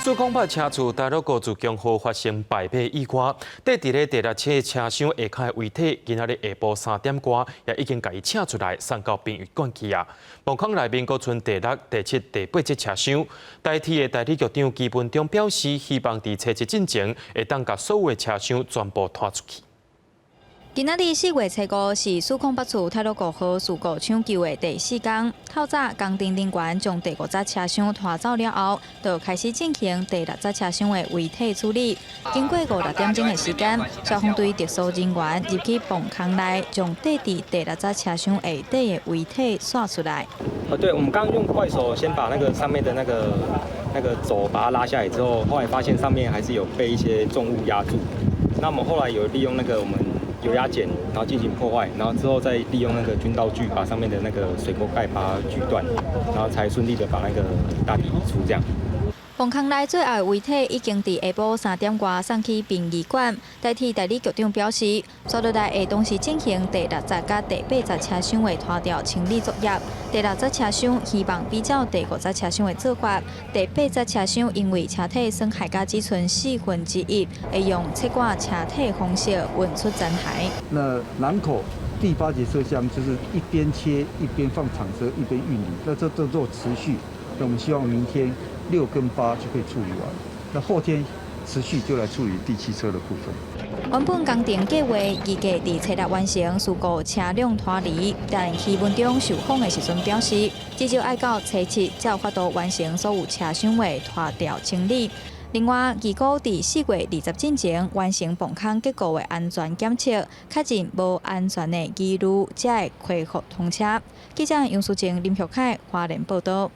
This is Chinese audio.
苏康北车厝大陆高自强号发生败马意外，伫咧第六车车厢下骹的遗体，今仔日下晡3点多，也已经甲伊请出来送到殡仪馆去啊。墓坑内面阁存第六、第七、第八节车厢。代替的代理局长基本中表示，希望伫车节进前会当甲所有的车厢全部拖出去。 今仔日4月初5是苏康北厝泰鲁国号事故抢救的第4天。透早，工程人员将第5节车厢拖走了后，就开始进行第6节车厢的遗体处理。经过5、6点钟的时间，消防队特殊人员入去墓坑内，将缀伫第6节车厢下底的遗体刷出来。对，我们刚刚用怪手先把那个上面的那个轴把它拉下来之后，后来发现上面还是有被一些重物压住。那我们后来有利用那个我们 油压剪，然后进行破坏，然后之后再利用那个军刀锯把上面的那个水沟盖把它锯断，然后才顺利的把那个大体移出这样。 墓坑内最后的遗体已经伫下晡3点多送去殡仪馆。代替代理局长表示，所落来会同时进行第6节甲第8节车厢的拖吊清理作业。第6节车厢希望比较第5节车厢的做法，第8节车厢因为车体损害甲只剩1/4，会用切割车体方式运出残骸。那南口第8节车厢就是一边切一边放厂车一边运离，那这都做持续。那我们希望明天6跟8就可以处理完，那后天持续就来处理第7车的部分。原本工程计划预计伫初6完成事故车辆拖离，但徐文中受访的时阵表示，至少要到初7才有法度完成所有车厢的拖吊清理。另外，预估伫4月20进前完成墓坑结构的安全检测，确认无安全的遗留，才会恢复通车。记者杨淑静、林玉凯华联报道。